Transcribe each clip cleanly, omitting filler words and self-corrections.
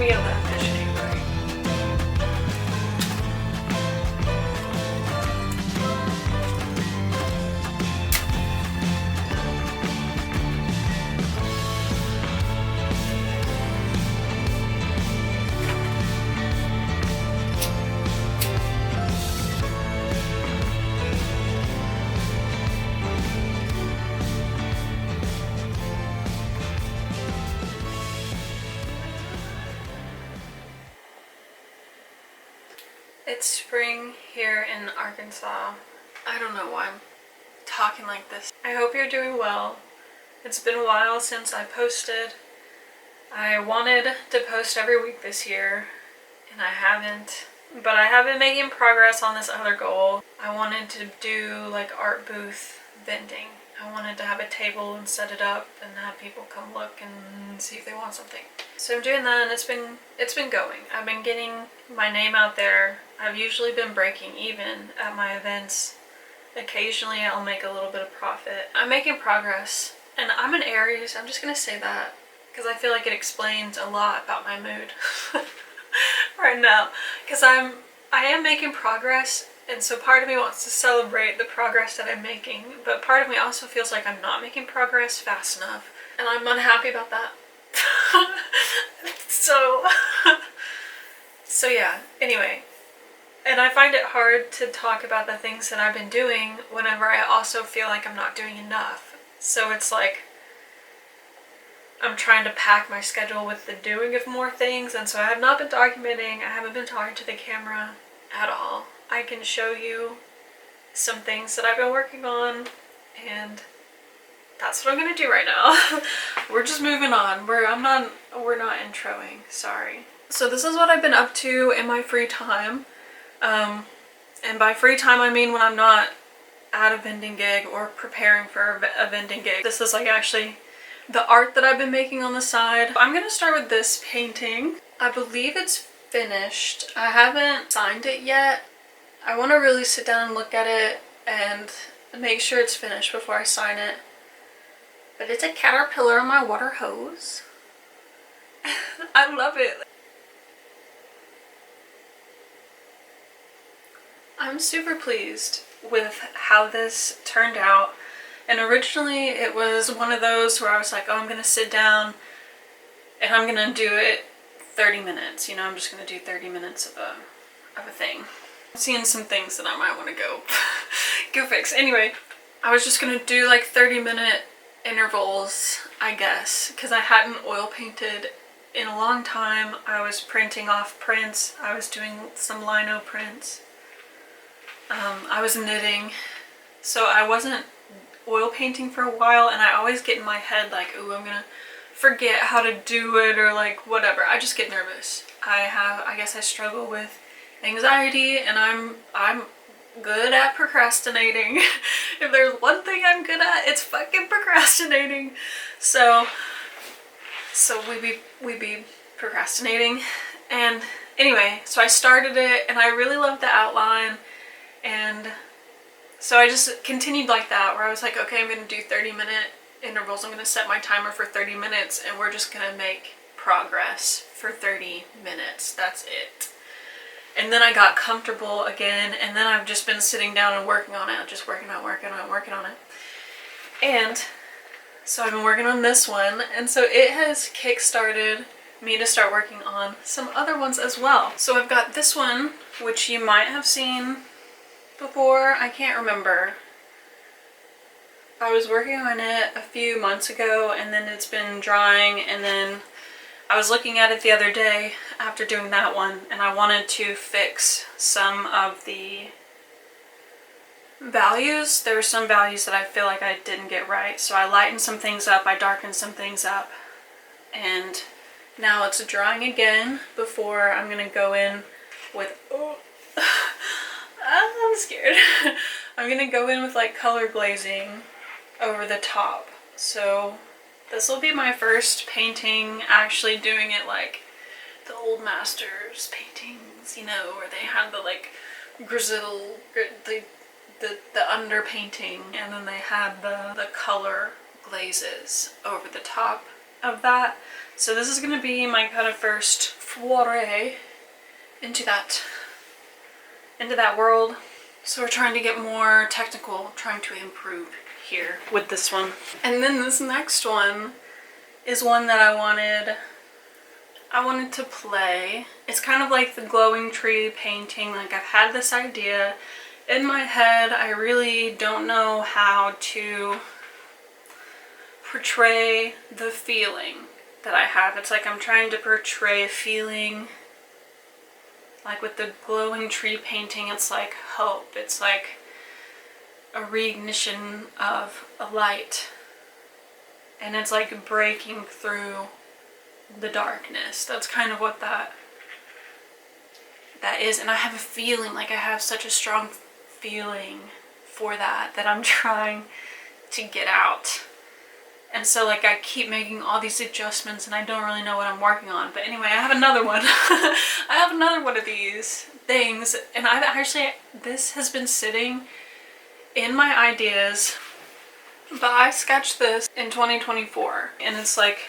me on that vision anyway. It's spring here in Arkansas. I don't know why I'm talking like this. I hope you're doing well. It's been a while since I posted. I wanted to post every week this year, and I haven't. But I have been making progress on this other goal. I wanted to do like art booth vending. I wanted to have a table and set it up and have people come look and see if they want something. So I'm doing that, and it's been going. I've been getting my name out there. I've usually been breaking even at my events. Occasionally I'll make a little bit of profit. I'm making progress, and I'm an Aries. I'm just gonna say that because I feel like it explains a lot about my mood right now, because I am making progress, and so part of me wants to celebrate the progress that I'm making, but part of me also feels like I'm not making progress fast enough, and I'm unhappy about that. so yeah, anyway. And I find it hard to talk about the things that I've been doing whenever I also feel like I'm not doing enough. So it's like I'm trying to pack my schedule with the doing of more things, and so I have not been documenting. I haven't been talking to the camera at all. I can show you some things that I've been working on, and that's what I'm gonna do right now. We're just moving on. We're not introing, sorry. So this is what I've been up to in my free time. And by free time I mean when I'm not at a vending gig or preparing for a vending gig. This is like actually the art that I've been making on the side. I'm gonna start with this painting. I believe it's finished. I haven't signed it yet. I want to really sit down and look at it and make sure it's finished before I sign it. But it's a caterpillar on my water hose. I love it. I'm super pleased with how this turned out. And originally it was one of those where I was like, oh, I'm gonna sit down and I'm gonna do it 30 minutes. You know, I'm just gonna do 30 minutes of a thing. I'm seeing some things that I might want to go fix. Anyway, I was just gonna do like 30-minute intervals, I guess, because I hadn't oil painted in a long time. I was printing off prints. I was doing some lino prints. I was knitting, so I wasn't oil painting for a while, and I always get in my head like, ooh, I'm gonna forget how to do it, or like whatever. I just get nervous. I guess I struggle with anxiety, and I'm good at procrastinating. If there's one thing I'm good at, it's fucking procrastinating. So we be procrastinating. And anyway, so I started it, and I really loved the outline. And so I just continued like that, where I was like, okay, I'm going to do 30-minute intervals. I'm going to set my timer for 30 minutes, and we're just going to make progress for 30 minutes. That's it. And then I got comfortable again, and then I've just been sitting down and working on it, just working on it. And so I've been working on this one, and so it has kick-started me to start working on some other ones as well. So I've got this one, which you might have seen before. I can't remember. I was working on it a few months ago, and then it's been drying, and then I was looking at it the other day after doing that one, and I wanted to fix some of the values. There were some values that I feel like I didn't get right, so I lightened some things up, I darkened some things up, and now it's drying again before I'm gonna go in with, oh, I'm scared. I'm gonna go in with like color glazing over the top. So this will be my first painting actually doing it like the old masters paintings, you know, where they had the like grizzle, the underpainting, and then they had the color glazes over the top of that. So this is gonna be my kind of first foray into that world. So we're trying to get more technical, trying to improve here with this one. And then this next one is one that I wanted to play. It's kind of like the glowing tree painting. Like, I've had this idea in my head. I really don't know how to portray the feeling that I have. It's like I'm trying to portray a feeling. Like with the glowing tree painting, it's like hope. It's like a reignition of a light. And it's like breaking through the darkness. That's kind of what that is. And I have a feeling, like I have such a strong feeling for that I'm trying to get out. And so like I keep making all these adjustments and I don't really know what I'm working on. But anyway, I have another one. I have another one of these things, and this has been sitting in my ideas, but I sketched this in 2024, and it's like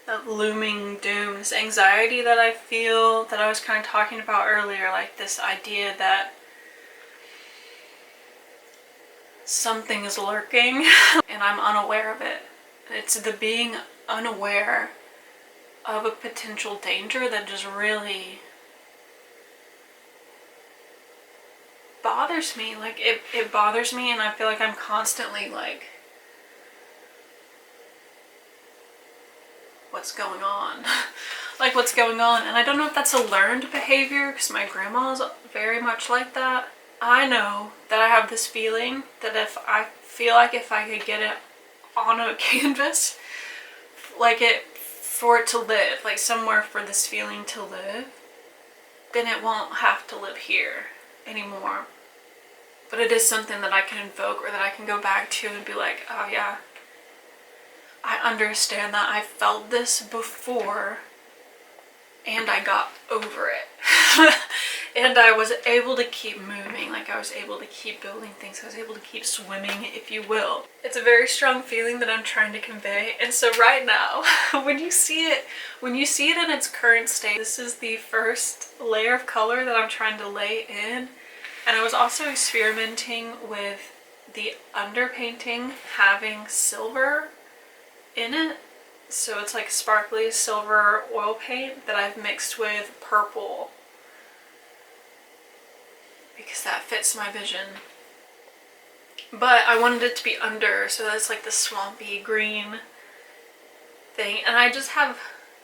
that looming doom, this anxiety that I feel that I was kind of talking about earlier, like this idea that something is lurking and I'm unaware of it. It's the being unaware of a potential danger that just really bothers me. Like it bothers me, and I feel like I'm constantly like, what's going on? Like, what's going on? And I don't know if that's a learned behavior, because my grandma's very much like that. I know that I have this feeling that if I could get it on a canvas, like for it to live, like somewhere for this feeling to live, then it won't have to live here anymore. But it is something that I can invoke, or that I can go back to and be like, oh yeah, I understand that. I felt this before and I got over it. And I was able to keep moving. Like, I was able to keep building things. I was able to keep swimming, if you will. It's a very strong feeling that I'm trying to convey. And so right now, when you see it in its current state, this is the first layer of color that I'm trying to lay in. And I was also experimenting with the underpainting having silver in it. So it's like sparkly silver oil paint that I've mixed with purple, because that fits my vision. But I wanted it to be under, so that's like the swampy green thing. And I just have,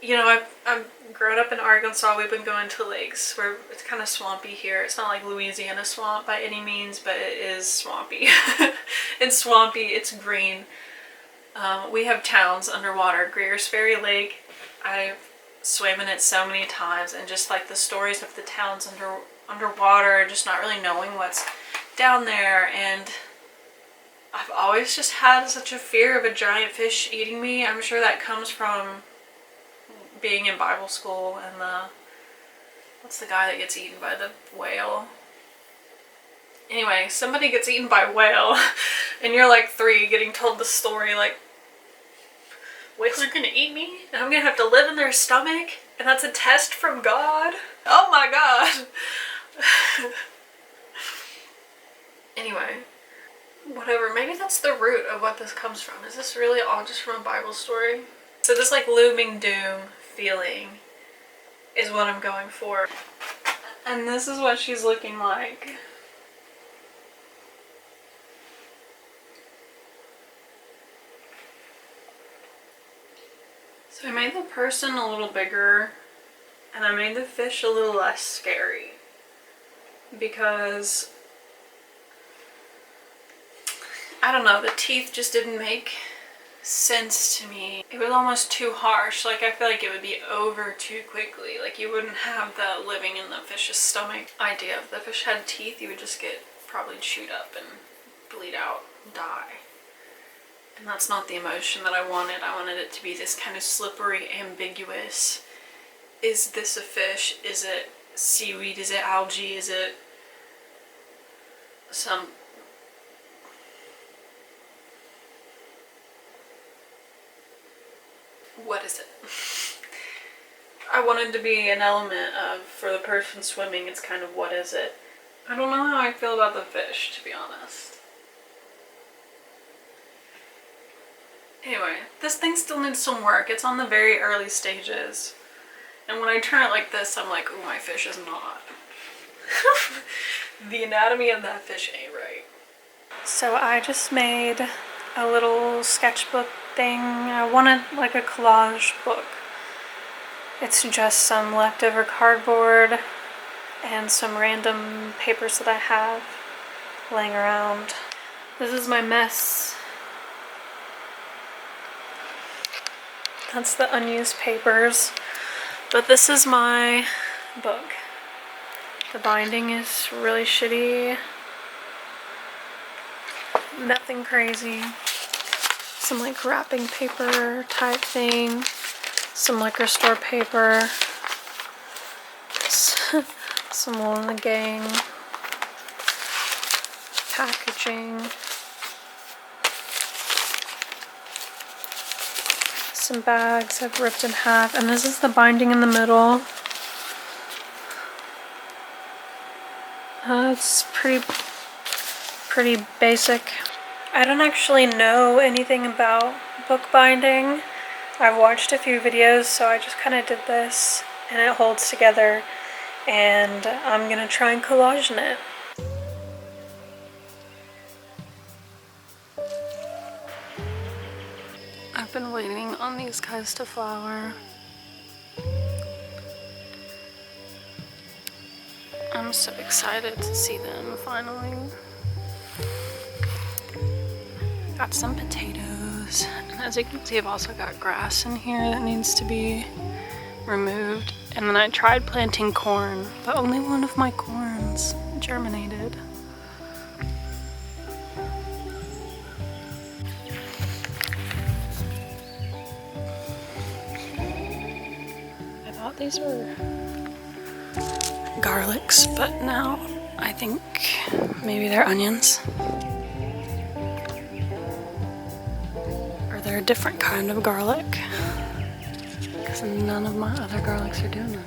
I've grown up in Arkansas. We've been going to lakes where it's kind of swampy here. It's not like Louisiana swamp by any means, but it is swampy. It's swampy, it's green. We have towns underwater. Greers Ferry Lake, I've swam in it so many times, and just like the stories of the towns underwater, just not really knowing what's down there. And I've always just had such a fear of a giant fish eating me. I'm sure that comes from being in Bible school and what's the guy that gets eaten by the whale? Anyway, somebody gets eaten by a whale and you're like 3 getting told the story like, whales are gonna eat me and I'm gonna have to live in their stomach, and that's a test from God. Oh my God. Anyway, whatever, maybe that's the root of what this comes from. Is this really all just from a Bible story? So this like looming doom feeling is what I'm going for. And this is what she's looking like. So I made the person a little bigger, and I made the fish a little less scary, because I don't know, the teeth just didn't make sense to me. It was almost too harsh. Like, I feel like it would be over too quickly. Like, you wouldn't have the living in the fish's stomach idea. If the fish had teeth, you would just get probably chewed up and bleed out and die. And that's not the emotion that I wanted. I wanted it to be this kind of slippery, ambiguous. Is this a fish? Is it seaweed? Is it algae? Is it some... what is it? I wanted to be an element of, for the person swimming, it's kind of what is it? I don't know how I feel about the fish, to be honest. Anyway, this thing still needs some work. It's on the very early stages. And when I turn it like this, I'm like, ooh, my fish is not. The anatomy of that fish ain't right. So I just made a little sketchbook thing. I wanted like a collage book. It's just some leftover cardboard and some random papers that I have laying around. This is my mess. That's the unused papers. But this is my book. The binding is really shitty. Nothing crazy. Some like wrapping paper type thing. Some liquor store paper. Some All in the Gang. Packaging. Some bags I've ripped in half. And this is the binding in the middle. It's pretty basic. I don't actually know anything about bookbinding. I've watched a few videos, so I just kind of did this, and it holds together, and I'm gonna try and collage in it. I've been waiting on these guys to flower. I'm so excited to see them finally. Got some potatoes, and as you can see, I've also got grass in here that needs to be removed. And then I tried planting corn, but only one of my corns germinated. I thought these were garlics, but now I think maybe they're onions. Or they're a different kind of garlic, because none of my other garlics are doing that.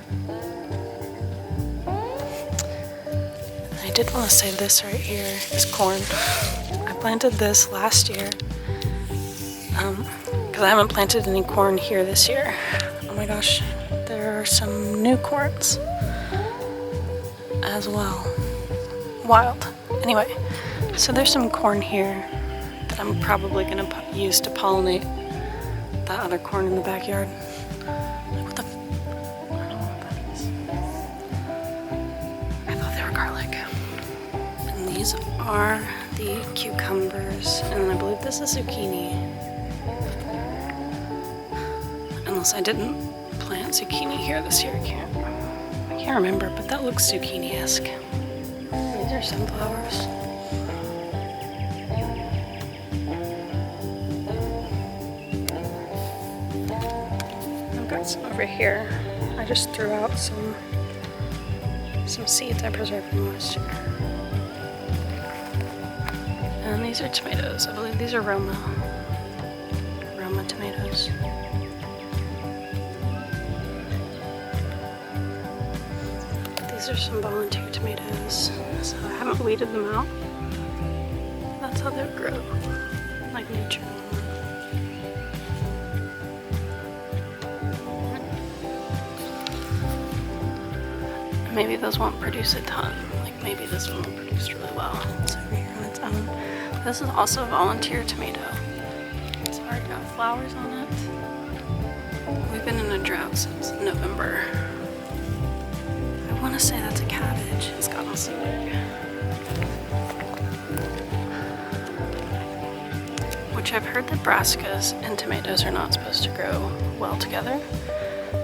I did want to say this right here is corn. I planted this last year because I haven't planted any corn here this year. Oh my gosh, there are some new corns as well. Wild. Anyway, so there's some corn here that I'm probably gonna use to pollinate that other corn in the backyard. Like what the I don't know what that is. I thought they were garlic. And these are the cucumbers, and then I believe this is zucchini. Unless I didn't plant zucchini here this year, I can't remember, but that looks zucchini-esque. These are sunflowers. I've got some over here. I just threw out some seeds I preserved from last year. And these are tomatoes. I believe these are Roma tomatoes. These are some volunteer tomatoes, so I haven't weeded them out. That's how they grow, like nature. Maybe those won't produce a ton. Like maybe this one will produce really well. It's over here on its own. This is also a volunteer tomato. It's already got flowers on it. We've been in a drought since November. I want to say that's a cabbage. It's gotten so big. Which I've heard that brassicas and tomatoes are not supposed to grow well together.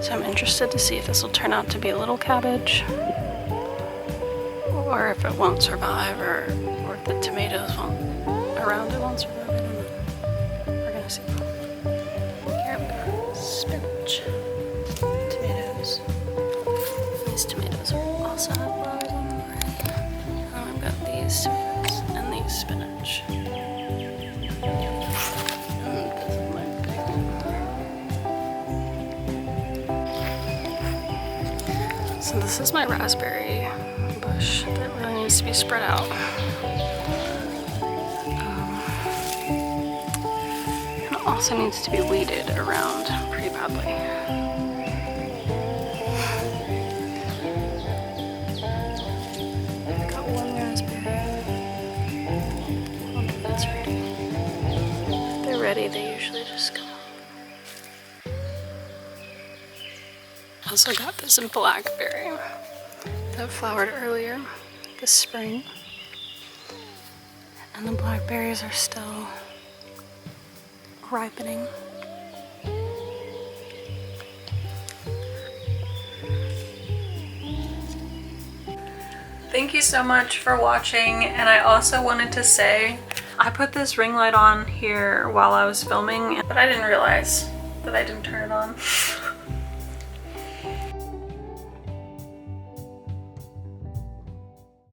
So I'm interested to see if this will turn out to be a little cabbage, or if it won't survive, or if the tomatoes around it won't survive. I don't know. We're gonna see. Here I've got spinach, tomatoes. These tomatoes also have flowers on them already. And I've got these tomatoes and these spinach. So this is my raspberry bush that really needs to be spread out. It also needs to be weeded around pretty badly. I got one raspberry. Oh, that's ready. If they're ready, they usually just come. I also got this blackberry that flowered earlier this spring. And the blackberries are still ripening. Thank you so much for watching, and I also wanted to say I put this ring light on here while I was filming, but I didn't realize that I didn't turn it on.